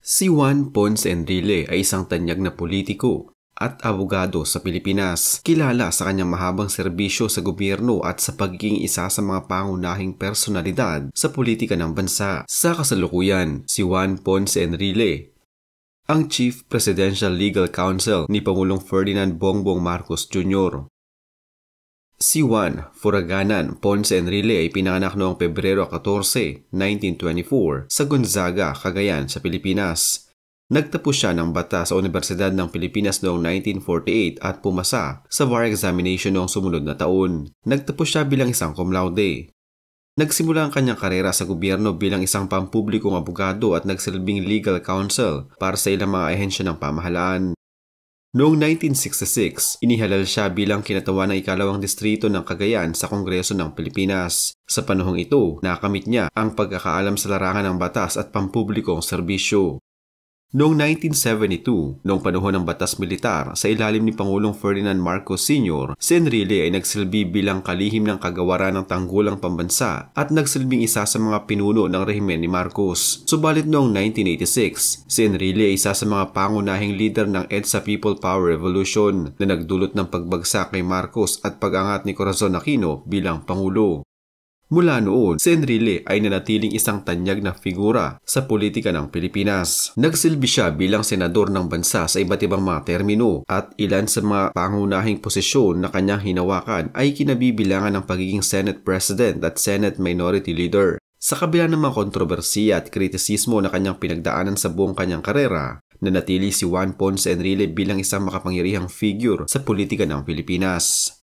Si Juan Ponce Enrile ay isang tanyag na politiko at abogado sa Pilipinas. Kilala sa kanyang mahabang serbisyo sa gobyerno at sa pagiging isa sa mga pangunahing personalidad sa politika ng bansa. Sa kasalukuyan, si Juan Ponce Enrile ang Chief Presidential Legal Counsel ni Pangulong Ferdinand Bongbong Marcos Jr. Si Juan Furaganan Ponce Enrile ay pinanganak noong Pebrero 14, 1924 sa Gonzaga, Cagayan sa Pilipinas. Nagtapos siya ng bata sa Universidad ng Pilipinas noong 1948 at pumasa sa bar examination noong sumunod na taon. Nagtapos siya bilang isang cum laude. Nagsimula ang kanyang karera sa gobyerno bilang isang pampublikong abogado at nagsilbing legal counsel para sa ilang mga ahensya ng pamahalaan. Noong 1966, inihalal siya bilang kinatawan ng ikalawang distrito ng Cagayan sa Kongreso ng Pilipinas. Sa panahong ito, nakamit niya ang pagkakaalam sa larangan ng batas at pampublikong serbisyo. Noong 1972, noong panahon ng batas militar sa ilalim ni Pangulong Ferdinand Marcos Sr., si Enrile ay nagsilbi bilang kalihim ng kagawaran ng tanggulang pambansa at nagsilbing isa sa mga pinuno ng rehimen ni Marcos. Subalit noong 1986, si Enrile ay isa sa mga pangunahing leader ng EDSA People Power Revolution na nagdulot ng pagbagsak kay Marcos at pag-angat ni Corazon Aquino bilang Pangulo. Mula noon, si Enrile ay nanatiling isang tanyag na figura sa politika ng Pilipinas. Nagsilbi siya bilang senador ng bansa sa iba't ibang mga termino at ilan sa mga pangunahing posisyon na kanyang hinawakan ay kinabibilangan ng pagiging Senate President at Senate Minority Leader. Sa kabila ng mga kontrobersiya at kritisismo na kanyang pinagdaanan sa buong kanyang karera, nanatili si Juan Ponce Enrile bilang isang makapangyarihang figure sa politika ng Pilipinas.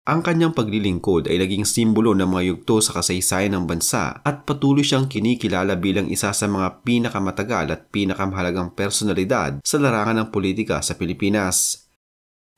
Ang kanyang paglilingkod ay naging simbolo ng mga yugto sa kasaysayan ng bansa at patuloy siyang kinikilala bilang isa sa mga pinakamatagal at pinakamahalagang personalidad sa larangan ng politika sa Pilipinas.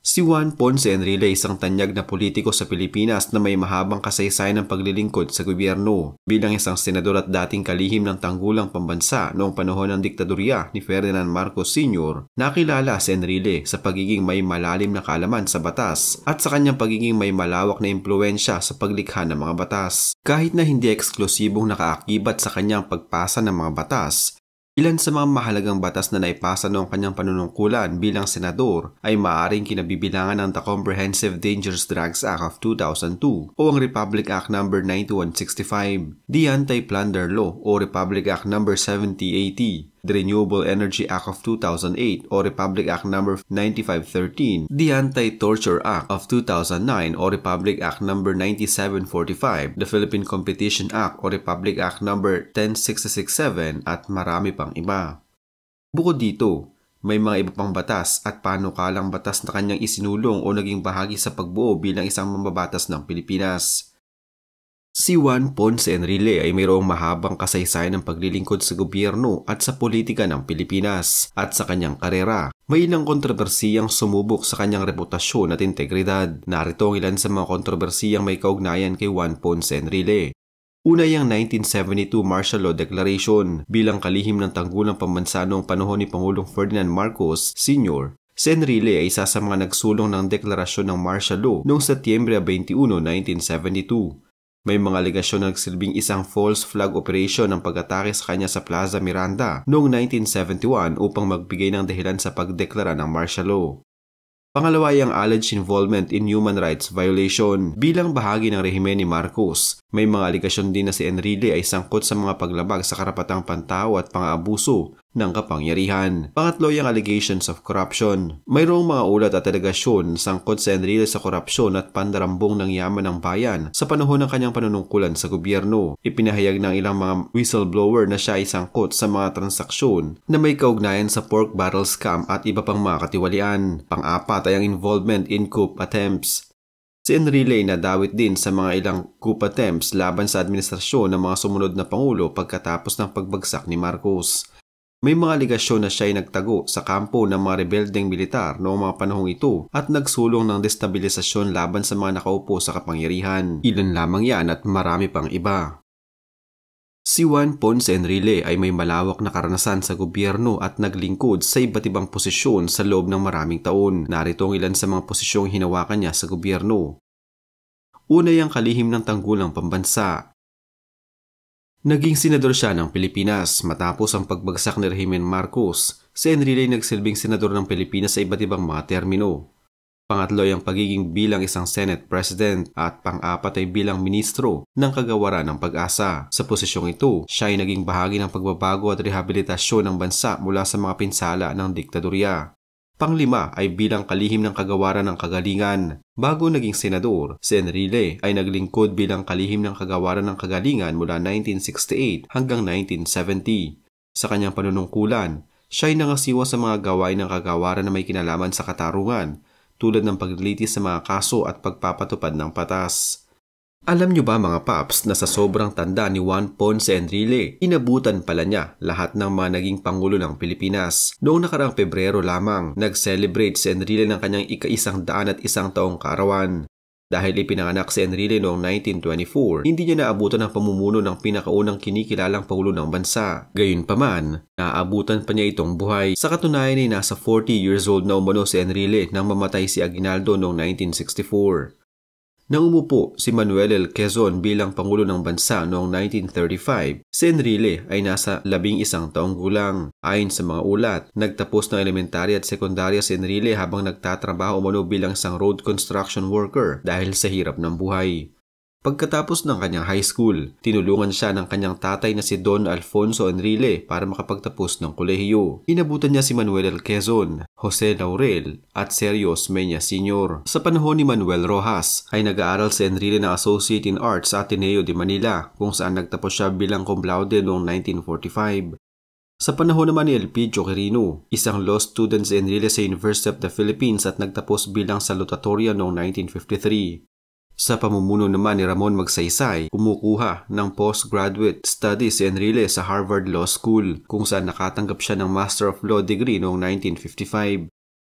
Si Juan Ponce Enrile ay isang tanyag na politiko sa Pilipinas na may mahabang kasaysayan ng paglilingkod sa gobyerno. Bilang isang senador at dating kalihim ng tanggulang pambansa noong panahon ng diktadorya ni Ferdinand Marcos Sr., nakilala si Enrile sa pagiging may malalim na kaalaman sa batas at sa kanyang pagiging may malawak na impluwensya sa paglikha ng mga batas. Kahit na hindi eksklusibong nakaakibat sa kanyang pagpasa ng mga batas, ilan sa mga mahalagang batas na naipasa noong kanyang panunungkulan bilang senador ay maaaring kinabibilangan ng The Comprehensive Dangerous Drugs Act of 2002 o ang Republic Act No. 9165, the Anti-Plunder Law o Republic Act No. 7080, the Renewable Energy Act of 2008 o Republic Act No. 9513, the Anti-Torture Act of 2009 o Republic Act No. 9745, the Philippine Competition Act o Republic Act No. 10667 at marami pang iba. Bukod dito, may mga iba pang batas at panukalang batas na kanyang isinulong o naging bahagi sa pagbuo bilang isang mambabatas ng Pilipinas. Si Juan Ponce Enrile ay mayroong mahabang kasaysayan ng paglilingkod sa gobyerno at sa politika ng Pilipinas at sa kanyang karera. May ilang kontrobersiyang sumubok sa kanyang reputasyon at integridad. Narito ang ilan sa mga kontrobersiyang may kaugnayan kay Juan Ponce Enrile. Una yung 1972 Martial Law Declaration bilang kalihim ng tanggulang pambansa noong panahon ni Pangulong Ferdinand Marcos Sr. Si Enrile ay isa sa mga nagsulong ng deklarasyon ng martial law noong Setyembre 21, 1972. May mga alegasyon na nagsilbing isang false flag operation ng pag-atake sa kanya sa Plaza Miranda noong 1971 upang magbigay ng dahilan sa pagdeklara ng martial law. Pangalawa ay ang alleged involvement in human rights violation. Bilang bahagi ng rehimen ni Marcos, may mga alegasyon din na si Enrile ay sangkot sa mga paglabag sa karapatang pantao at pang-aabuso ng kapangyarihan. Pangatlo yung allegations of corruption. Mayroong mga ulat at alegasyon sangkot si Enrile sa korupsyon at pandarambong ng yaman ng bayan sa panahon ng kanyang panunungkulan sa gobyerno. Ipinahayag ng ilang mga whistleblower na siya ay sangkot sa mga transaksyon na may kaugnayan sa pork barrel scam at iba pang mga katiwalian. Pang-apat ay ang involvement in coup attempts. Si Enrile ay nadawit din sa mga ilang coup attempts laban sa administrasyon ng mga sumunod na pangulo pagkatapos ng pagbagsak ni Marcos. May mga aligasyon na siya ay nagtago sa kampo ng mga rebeldeng militar noong mga panahong ito at nagsulong ng destabilisasyon laban sa mga nakaupo sa kapangyarihan. Ilan lamang yan at marami pang iba. Si Juan Ponce Enrile ay may malawak na karanasan sa gobyerno at naglingkod sa iba't ibang posisyon sa loob ng maraming taon. Narito ang ilan sa mga posisyong hinawakan niya sa gobyerno. Una yung kalihim ng tanggulang pambansa. Naging senador siya ng Pilipinas matapos ang pagbagsak ni Rehimen Marcos. Si Enrile ay nagsilbing senador ng Pilipinas sa iba't ibang mga termino. Pangatlo ay ang pagiging bilang isang Senate President at pang-apat ay bilang ministro ng kagawaran ng Pag-asa. Sa posisyong ito, siya ay naging bahagi ng pagbabago at rehabilitasyon ng bansa mula sa mga pinsala ng diktadorya. Panglima ay bilang kalihim ng kagawaran ng kagalingan. Bago naging senador, si Enrile ay naglingkod bilang kalihim ng kagawaran ng kagalingan mula 1968 hanggang 1970. Sa kanyang panunungkulan, siya ay nangasiwa sa mga gawain ng kagawaran na may kinalaman sa katarungan, tulad ng paglilitis sa mga kaso at pagpapatupad ng patas. Alam niyo ba mga paps na sa sobrang tanda ni Juan Ponce Enrile, inabutan pala niya lahat ng mga naging pangulo ng Pilipinas. Noong nakaraang Pebrero lamang, nag-celebrate si Enrile ng kanyang ika-101 taong kaarawan. Dahil ipinanganak si Enrile noong 1924, hindi niya naabutan ang pamumuno ng pinakaunang kinikilalang pangulo ng bansa. Gayunpaman, naaabutan pa niya itong buhay. Sa katunayan ay nasa 40 years old na umano si Enrile nang mamatay si Aguinaldo noong 1964. Nang umupo si Manuel L. Quezon bilang Pangulo ng Bansa noong 1935, si Enrile ay nasa 11 taong gulang. Ayon sa mga ulat, nagtapos ng elementarya at sekundarya si Enrile habang nagtatrabaho umano bilang isang road construction worker dahil sa hirap ng buhay. Pagkatapos ng kanyang high school, tinulungan siya ng kanyang tatay na si Don Alfonso Enrile para makapagtapos ng kolehiyo. Inabutan niya si Manuel L. Quezon, Jose Laurel at Sergio Osmeña Sr. Sa panahon ni Manuel Rojas, ay nag-aaral si Enrile ng Associate in Arts sa Ateneo de Manila kung saan nagtapos siya bilang cum laude noong 1945. Sa panahon naman ni Elpidio Quirino, isang law student si Enrile sa University of the Philippines at nagtapos bilang salutatorian noong 1953. Sa pamumuno naman ni Ramon Magsaysay, kumukuha ng postgraduate studies si Enrile sa Harvard Law School kung saan nakatanggap siya ng Master of Law degree noong 1955.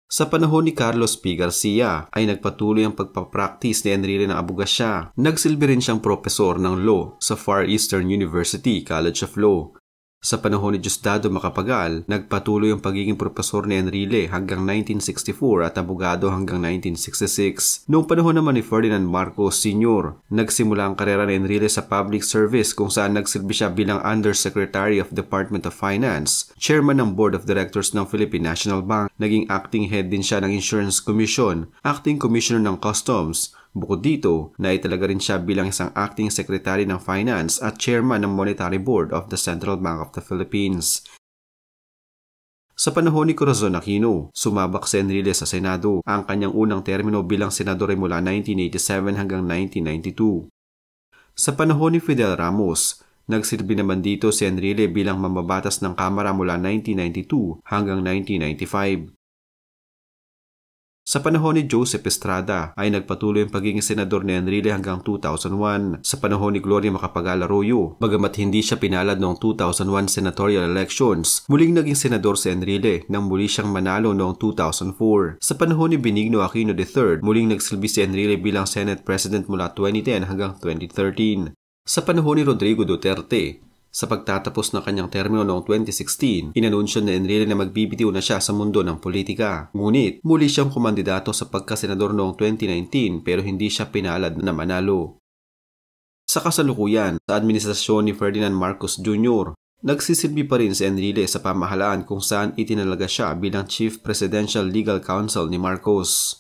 Sa panahon ni Carlos P. Garcia ay nagpatuloy ang pagpapractice ni Enrile ng abogasya. Nagsilbi rin siyang propesor ng law sa Far Eastern University College of Law. Sa panahon ni Diosdado Macapagal, nagpatuloy ang pagiging propesor ni Enrile hanggang 1964 at abogado hanggang 1966. Noong panahon naman ni Ferdinand Marcos Sr., nagsimula ang karera ni Enrile sa public service kung saan nagsilbi siya bilang Undersecretary of Department of Finance, Chairman ng Board of Directors ng Philippine National Bank, naging acting head din siya ng Insurance Commission, acting commissioner ng Customs. Bukod dito, naitalaga rin siya bilang isang acting secretary ng finance at chairman ng Monetary Board of the Central Bank of the Philippines. Sa panahon ni Corazon Aquino, sumabak si Enrile sa Senado. Ang kanyang unang termino bilang senador ay mula 1987 hanggang 1992. Sa panahon ni Fidel Ramos, nagsilbi naman dito si Enrile bilang mamabatas ng Kamara mula 1992 hanggang 1995. Sa panahon ni Joseph Estrada ay nagpatuloy ang pagiging senador ni Enrile hanggang 2001. Sa panahon ni Gloria Macapagal Arroyo, bagamat hindi siya pinalad noong 2001 senatorial elections, muling naging senador si Enrile nang muli siyang manalo noong 2004. Sa panahon ni Benigno Aquino III, muling nagsilbi si Enrile bilang Senate President mula 2010 hanggang 2013. Sa panahon ni Rodrigo Duterte, sa pagtatapos ng kanyang termino noong 2016, inanunsyo ni Enrile na magbibitiw na siya sa mundo ng politika. Ngunit, muli siyang kumandidato sa pagkasenador noong 2019 pero hindi siya pinalad na manalo. Sa kasalukuyan, sa administrasyon ni Ferdinand Marcos Jr., nagsisilbi pa rin si Enrile sa pamahalaan kung saan itinalaga siya bilang Chief Presidential Legal Counsel ni Marcos.